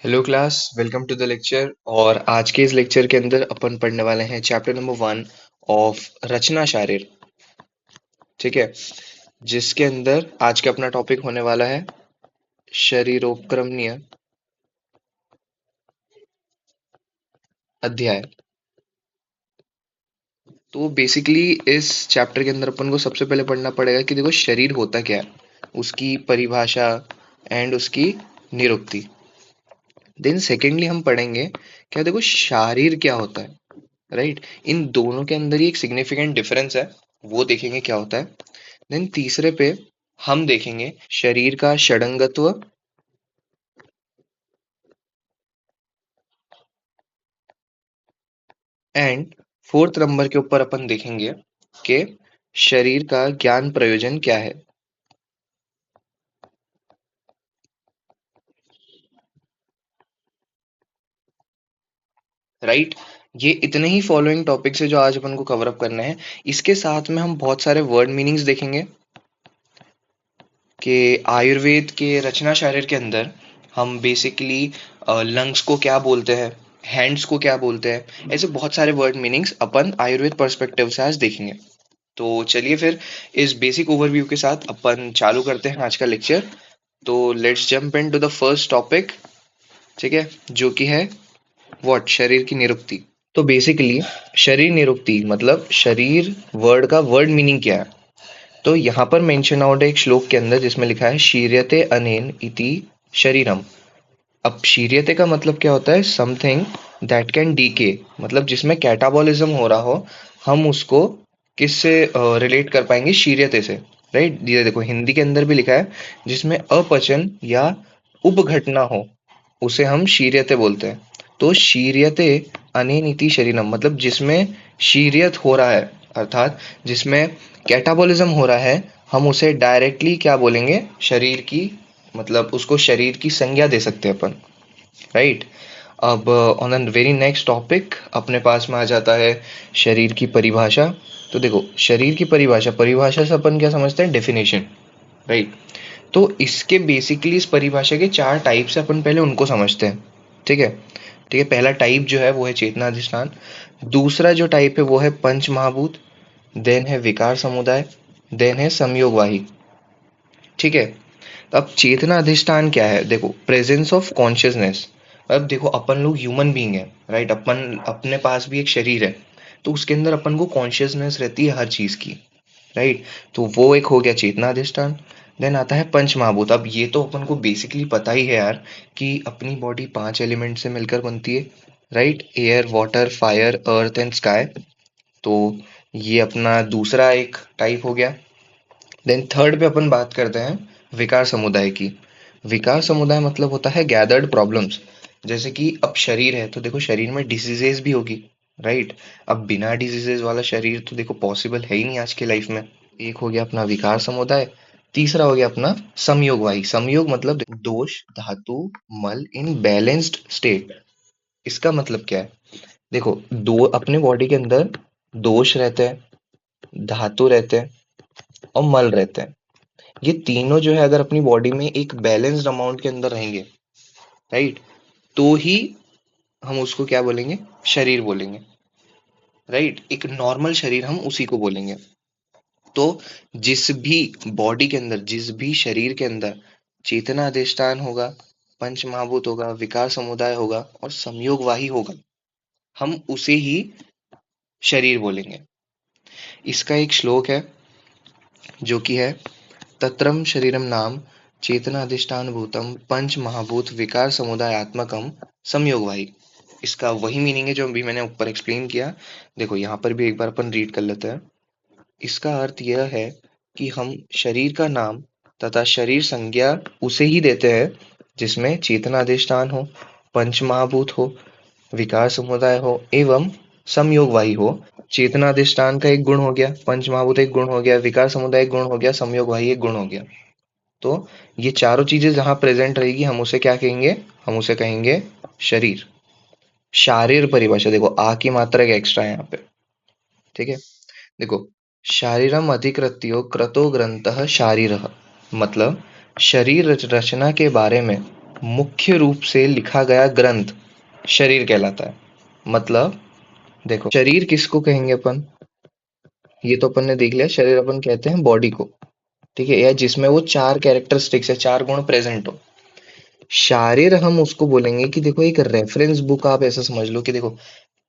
Hello class, welcome to the lecture. और आज के इस लेक्चर के अंदर अपन पढ़ने वाले हैं चैप्टर नंबर 1 ऑफ रचना शारीर। ठीक है, जिसके अंदर आज का अपना टॉपिक होने वाला है शरीरोपक्रमनीय अध्याय। तो बेसिकली इस चैप्टर के अंदर अपन को सबसे पहले पढ़ना पड़ेगा कि देखो शरीर होता क्या है, उसकी परिभाषा एंड उसकी निरुक्ति। देन सेकेंडली हम पढ़ेंगे क्या, देखो शारीर क्या होता है। राइट, इन दोनों के अंदर ही एक सिग्निफिकेंट डिफरेंस है, वो देखेंगे क्या होता है। देन तीसरे पे हम देखेंगे शरीर का षडंगत्व। एंड फोर्थ नंबर के ऊपर अपन देखेंगे कि शरीर का ज्ञान प्रयोजन क्या है। राइट, ये इतने ही फॉलोइंग टॉपिक्स है जो आज अपन को कवर अप करने हैं। इसके साथ में हम बहुत सारे वर्ड मीनिंग्स देखेंगे कि आयुर्वेद के रचना शारीर के अंदर हम बेसिकली लंग्स को क्या बोलते हैं, हैंड्स को क्या बोलते हैं। ऐसे बहुत सारे वर्ड मीनिंग्स अपन आयुर्वेद पर्सपेक्टिव से आज देखेंगे। तो चलिए फिर इस बेसिक ओवरव्यू के साथ अपन चालू करते हैं आज का लेक्चर। तो let's jump into the first topic. ठीक है, जो कि है व्हाट, शरीर की निरुक्ति। तो बेसिकली शरीर निरुक्ति मतलब शरीर वर्ड का वर्ड मीनिंग क्या है। तो यहाँ पर मेंशन आउट है एक श्लोक के अंदर जिसमें लिखा है शीर्यते अनेन इति शरीरम। अब शीर्यते का मतलब क्या होता है, समथिंग दैट कैन डीके, मतलब जिसमें कैटाबॉलिज्म हो रहा हो, हम उसको किससे रिलेट कर पाएंगे, शीर्यते से। राइट, ये देखो हिंदी के अंदर भी लिखा है जिसमें अपचन या उपघटना हो, उसे हम शीर्यते बोलते हैं। तो शीर्यते अनेनिति शरीरम मतलब जिसमें शीर्यत हो रहा है, अर्थात जिसमें कैटाबॉलिज्म हो रहा है, हम उसे डायरेक्टली क्या बोलेंगे, शरीर की, मतलब उसको शरीर की संज्ञा दे सकते हैं अपन। राइट, अब on the very next topic अपने पास में आ जाता है शरीर की परिभाषा। तो देखो शरीर की परिभाषा, परिभाषा से अपन क्या समझते हैं, डेफिनेशन। राइट, तो इसके बेसिकली इस परिभाषा के चार टाइप्स हैं, अपन पहले उनको समझते हैं। ठीक है, ठीक है, पहला टाइप जो है वो है चेतना अधिष्ठान। दूसरा जो टाइप है वो है पंच महाभूत। देन है विकार समुदाय। देन है संयोगवाही। ठीक है, अब चेतना अधिष्ठान क्या है, देखो प्रेजेंस ऑफ कॉन्शियसनेस। अब देखो अपन लोग ह्यूमन बीइंग है, राइट, अपन अपने पास भी एक शरीर है, तो उसके अंदर अपन को कॉन्शियसनेस रहती है हर चीज की। राइट, तो वो एक हो गया चेतना अधिष्ठान। देन आता है पंच महाभूत। अब ये तो अपन को बेसिकली पता ही है यार कि अपनी बॉडी 5 एलिमेंट से मिलकर बनती है। Right, air water fire earth and sky. तो ये अपना दूसरा एक टाइप हो गया। देन थर्ड पे अपन बात करते हैं विकार समुदाय की। विकार समुदाय मतलब होता है गैदर्ड प्रॉब्लम्स। जैसे कि अब शरीर है तो देखो शरीर में डिसीजेस भी होगी। राइट, अब बिना डिजीजेस वाला शरीर तो देखो पॉसिबल है ही नहीं आज के लाइफ में। एक हो गया अपना विकार समुदाय। तीसरा हो गया अपना संयोगवाही। संयोग मतलब दोष धातु मल इन बैलेंस्ड स्टेट। इसका मतलब क्या है, देखो दो अपने बॉडी के अंदर दोष रहते हैं, धातु रहते हैं और मल रहते हैं। ये तीनों जो है अगर अपनी बॉडी में एक बैलेंस्ड अमाउंट के अंदर रहेंगे, राइट, तो ही हम उसको क्या बोलेंगे, शरीर बोलेंगे। राइट, एक नॉर्मल शरीर हम उसी को बोलेंगे। तो जिस भी बॉडी के अंदर, जिस भी शरीर के अंदर चेतना अधिष्ठान होगा, पंच महाभूत होगा, विकार समुदाय होगा और संयोगवाही होगा, हम उसे ही शरीर बोलेंगे। इसका एक श्लोक है जो कि है तत्रम शरीरम नाम चेतनाधिष्ठान भूतम पंच महाभूत विकार समुदायात्मकम संयोगवाही। इसका वही मीनिंग है जो अभी मैंने ऊपर एक्सप्लेन किया। देखो यहाँ पर भी एक बार अपन रीड कर लेते हैं। इसका अर्थ यह है कि हम शरीर का नाम तथा शरीर संज्ञा उसे ही देते हैं जिसमें चेतनाधिष्ठान हो, पंच महाभूत हो, विकार समुदाय हो एवं संयोगवाही हो। चेतनाधिष्ठान का एक गुण हो गया, पंच महाभूत एक गुण हो गया, विकार समुदाय एक गुण हो गया, संयोगवाही एक गुण हो गया। तो ये चारों चीजें जहां प्रेजेंट रहेगी हम उसे क्या कहेंगे, हम उसे कहेंगे शरीर। शारीर परिभाषा देखो, आ की मात्रा का एक्स्ट्रा है यहाँ पे। ठीक है, देखो शारीरम अधिकृत्यो क्रतो ग्रंथः शारीरः, मतलब शरीर रचना के बारे में मुख्य रूप से लिखा गया ग्रंथ शरीर कहलाता है। मतलब देखो, शरीर किसको कहेंगे अपन? ये तो अपन ने देख लिया, शरीर अपन कहते हैं बॉडी को, ठीक है, या जिसमें वो चार कैरेक्टरिस्टिक्स या चार गुण प्रेजेंट हो। शारीर हम उसको बोलेंगे कि देखो, एक रेफरेंस बुक आप ऐसा समझ लो कि देखो,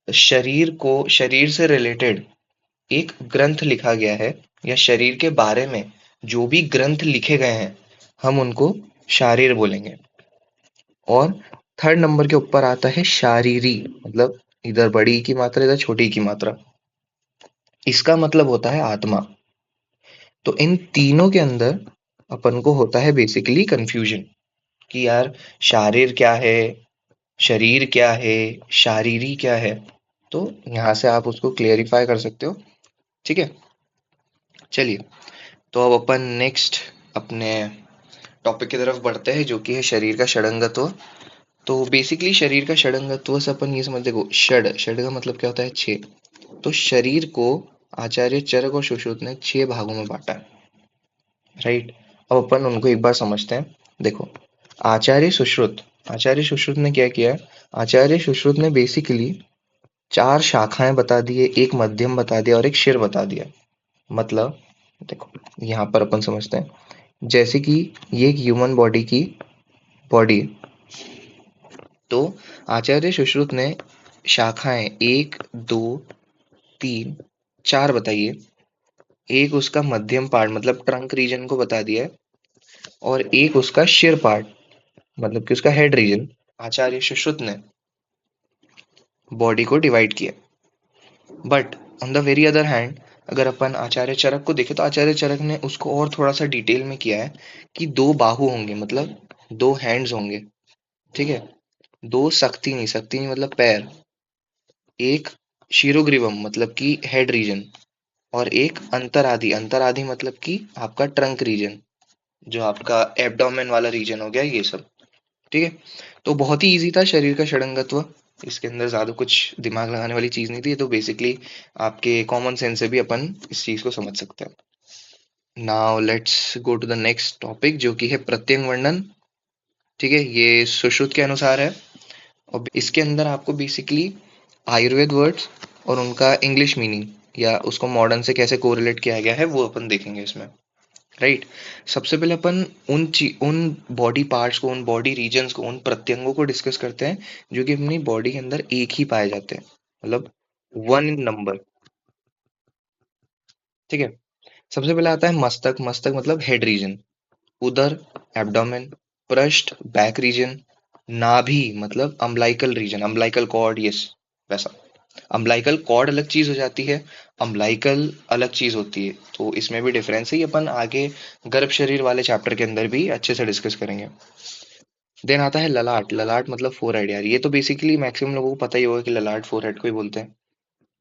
शरीर को, शरीर से रिलेटेड एक ग्रंथ लिखा गया है, या शरीर के बारे में जो भी ग्रंथ लिखे गए हैं, हम उनको शारीर बोलेंगे। और थर्ड नंबर के ऊपर आता है शारीरी, मतलब इधर बड़ी की मात्रा, इधर छोटी की मात्रा। इसका मतलब होता है आत्मा। तो इन तीनों के अंदर अपन को होता है बेसिकली कंफ्यूजन कि यार, शारीर क्या है, शरीर क्या है, शारीरी क्या है। तो यहाँ से आप उसको क्लियरिफाई कर सकते हो। ठीक है, चलिए, तो अब अपन नेक्स्ट अपने टॉपिक की तरफ बढ़ते हैं, जो कि है शरीर का षडंगत्व। तो बेसिकली शरीर का षडंगत्व से अपन ये समझ, देखो, षड का मतलब क्या होता है? छः। तो शरीर को आचार्य चरक और सुश्रुत ने छह भागों में बांटा है, राइट। अब अपन उनको एक बार समझते हैं। देखो, आचार्य सुश्रुत, आचार्य सुश्रुत ने क्या किया? आचार्य सुश्रुत ने बेसिकली चार शाखाएं बता दी है, एक मध्यम बता दिया और एक शिर बता दिया। मतलब देखो, यहाँ पर अपन समझते हैं, जैसे कि ये एक ह्यूमन बॉडी की बॉडी है। तो आचार्य सुश्रुत ने शाखाएं एक, दो, तीन, चार बताइए। एक उसका मध्यम पार्ट मतलब ट्रंक रीजन को बता दिया है, और एक उसका शिर पार्ट मतलब कि उसका हेड रीजन आचार्य सुश्रुत ने बॉडी को डिवाइड किया। But on the very other hand, अगर अपन आचार्य चरक को देखें, तो आचार्य चरक ने उसको और थोड़ा सा डिटेल में किया है कि दो बाहु होंगे, मतलब दो हैंड्स होंगे, ठीक है, दो शक्ति नहीं मतलब पैर, एक शिरोग्रीवम मतलब कि हेड रीजन, और एक अंतरादि, अंतरादि मतलब कि आपका ट्रंक रीजन, जो आपका एब्डोमेन वाला रीजन हो गया, ये सब। ठीक है, तो बहुत ही इजी था शरीर का षडंगत्व। इसके अंदर ज्यादा कुछ दिमाग लगाने वाली चीज नहीं थी, तो बेसिकली आपके कॉमन सेंस से भी अपन इस चीज को समझ सकते हैं। Now let's go to the next topic, जो कि है प्रत्यंग वर्णन। ठीक है, ये सुश्रुत के अनुसार है, और इसके अंदर आपको बेसिकली आयुर्वेद वर्ड्स और उनका इंग्लिश मीनिंग, या उसको मॉडर्न से कैसे कोरिलेट किया गया है, वो अपन देखेंगे इसमें, राइट। सबसे पहले अपन उन बॉडी पार्ट्स को, उन बॉडी रीजन्स को, उन प्रत्यंगों को डिस्कस करते हैं जो कि अपनी बॉडी के अंदर एक ही पाए जाते हैं, मतलब वन इन नंबर। ठीक है, सबसे पहले आता है मस्तक। मस्तक मतलब हेड रीजन, उदर एब्डोमेन, पृष्ठ बैक रीजन, नाभि मतलब umbilical region, umbilical cord, yes, वैसा। अम्बिलिकल कॉर्ड अलग चीज हो जाती है, अम्बिलिकल अलग चीज होती है, तो इसमें भी डिफरेंस है, ये अपन आगे गर्भ शरीर वाले चैप्टर के अंदर भी अच्छे से डिस्कस करेंगे। देन आता है ललाट। ललाट मतलब फोरहेड, यार ये तो बेसिकली मैक्सिमम लोगों को पता ही होगा कि ललाट फोरहेड को ही बोलते हैं।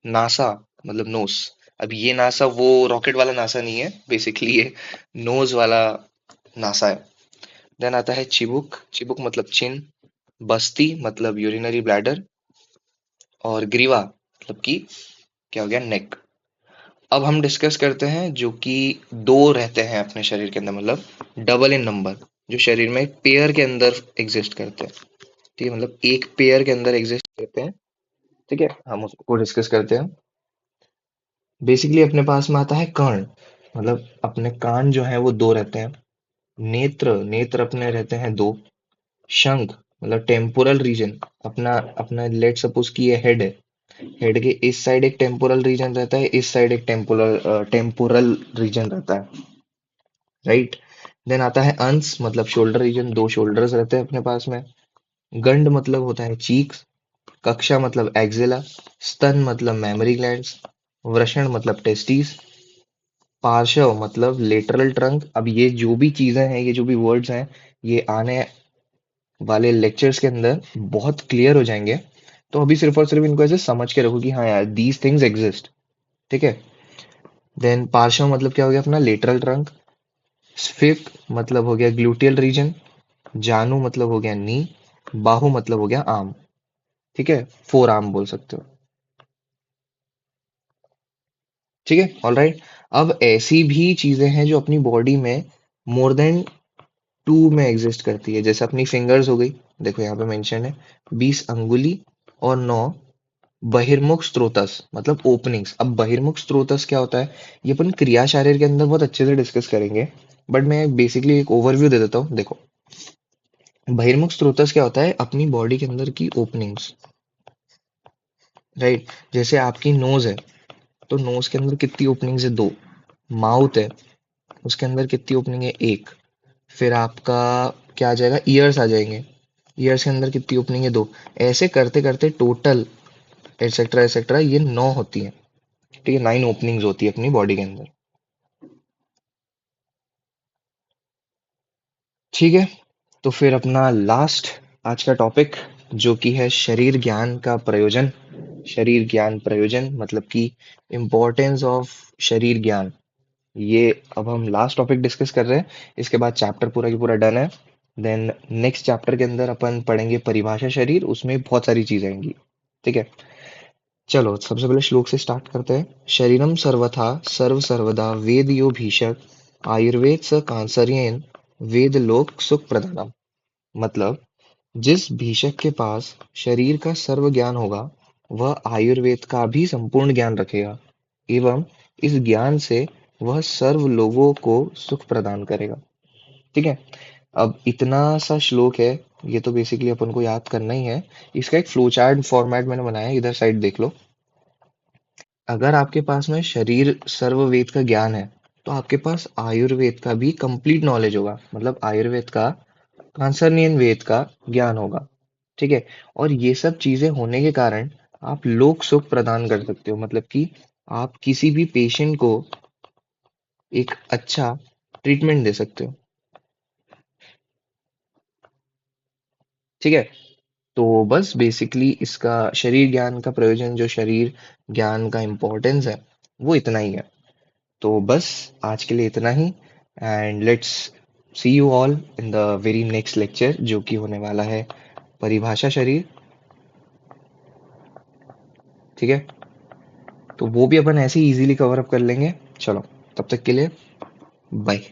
नासा मतलब नोस। अब ये नासा वो रॉकेट वाला नासा नहीं है, बेसिकली ये नोज वाला नासा है। देन आता है चिबुक। चिबुक मतलब चिन। बस्ती मतलब यूरिनरी ब्लैडर। और ग्रीवा मतलब कि क्या हो गया, नेक। अब हम डिस्कस करते हैं जो कि दो रहते हैं अपने शरीर के अंदर, मतलब डबल इन नंबर, जो शरीर में पेयर के अंदर एग्जिस्ट करते हैं। ठीक है, मतलब एक पेयर के अंदर एग्जिस्ट करते हैं। ठीक है, हम उसको डिस्कस करते हैं। बेसिकली अपने पास में आता है कर्ण, मतलब अपने कान जो है वो दो रहते हैं। नेत्र, नेत्र अपने रहते हैं दो। शंख मतलब टेम्पोरल रीजन, अपना अपना लेट सपोज कि ये हेड है, हेड के इस साइड एक टेम्पोरल रीजन रहता है, इस साइड एक टेम्पोरल रीजन रहता है, राइट। देन आता है अंश मतलब शोल्डर रीजन, दो शोल्डर्स रहते हैं अपने पास में। गंड मतलब होता है चीक्स। कक्षा मतलब एक्जिला। स्तन मतलब मैमरी ग्लैंड्स। वृषण मतलब टेस्टिस। पार्श्व मतलब लेटरल ट्रंक। अब ये जो भी चीजें हैं, ये जो भी वर्ड्स हैं, ये आने वाले लेक्चर्स के अंदर बहुत क्लियर हो जाएंगे। तो अभी सिर्फ और सिर्फ इनको ऐसे समझ के रखो कि हाँ यार, दीज थिंग्स एग्जिस्ट। ठीक है, देन पार्श्व मतलब क्या हो गया अपना लेटरल ट्रंक। स्फिक मतलब हो गया ग्लूटियल रीजन। जानू मतलब हो गया नी। बाहु मतलब हो गया आर्म। ठीक है, फोर आर्म बोल सकते हो। ठीक है, ऑल राइट। अब ऐसी भी चीजें हैं जो अपनी बॉडी में मोर देन टू में एग्जिस्ट करती है। जैसे अपनी फिंगर्स हो गई, देखो यहाँ पे मेंशन है 20 अंगुली और 9 बहिर्मुख स्त्रोतस, मतलब ओपनिंग्स। अब बहिर्मुख स्त्रोतस क्या होता है, ये अपन क्रिया शारीर के अंदर बहुत अच्छे से डिस्कस करेंगे, बट मैं बेसिकली एक ओवरव्यू दे देता हूँ। देखो, बहिर्मुख स्त्रोतस क्या होता है, अपनी बॉडी के अंदर की ओपनिंग्स, राइट। जैसे आपकी नोज है, तो नोज के अंदर कितनी ओपनिंग्स है, दो। माउथ है, उसके अंदर कितनी ओपनिंग है, एक। फिर आपका क्या आ जाएगा, ईयर्स आ जाएंगे, ईयर्स के अंदर कितनी ओपनिंग है, दो। ऐसे करते करते टोटल एटसेट्रा एटसेट्रा ये 9 होती है। ठीक है, 9 ओपनिंग्स होती है अपनी बॉडी के अंदर। ठीक है, तो फिर अपना लास्ट आज का टॉपिक, जो कि है शरीर ज्ञान का प्रयोजन। शरीर ज्ञान प्रयोजन मतलब कि इम्पोर्टेंस ऑफ शरीर ज्ञान, ये अब हम लास्ट टॉपिक डिस्कस कर रहे हैं। इसके बाद चैप्टर पूरा की पूरा डन है। देन नेक्स्ट चैप्टर के अंदर अपन पढ़ेंगे परिभाषा शरीर, उसमें बहुत सारी चीजें आएंगी। ठीक है, चलो सबसे पहले श्लोक से स्टार्ट करते हैं। शरीरम सर्वथा सर्व सर्वदा वेद यो भीषक आयुर्वेद स कांसर्येन वेद लोक सुख प्रदानम। मतलब, जिस भीषक के पास शरीर का सर्व ज्ञान होगा, वह आयुर्वेद का भी संपूर्ण ज्ञान रखेगा, एवं इस ज्ञान से वह सर्व लोगों को सुख प्रदान करेगा। ठीक है, अब इतना सा श्लोक है, ये तो बेसिकली अपन को याद करना ही है। इसका एक फ्लो चार्ट फॉर्मेट मैंने बनाया है, इधर साइड देख लो। अगर आपके पास में शरीर सर्ववेद का ज्ञान है, तो आपके पास आयुर्वेद का भी कंप्लीट नॉलेज होगा, मतलब आयुर्वेद का कांसर्नियन वेद का ज्ञान होगा। ठीक है, और ये सब चीजें होने के कारण आप लोक सुख प्रदान कर सकते हो, मतलब कि आप किसी भी पेशेंट को एक अच्छा ट्रीटमेंट दे सकते हो। ठीक है, तो बस बेसिकली इसका शरीर ज्ञान का प्रयोजन, जो शरीर ज्ञान का इम्पोर्टेंस है, वो इतना ही है। तो बस आज के लिए इतना ही, and let's see you all in the very next lecture, जो कि होने वाला है परिभाषा शरीर। ठीक है, तो वो भी अपन ऐसे ही इजीली कवर अप कर लेंगे। चलो, तब तक के लिए बाय।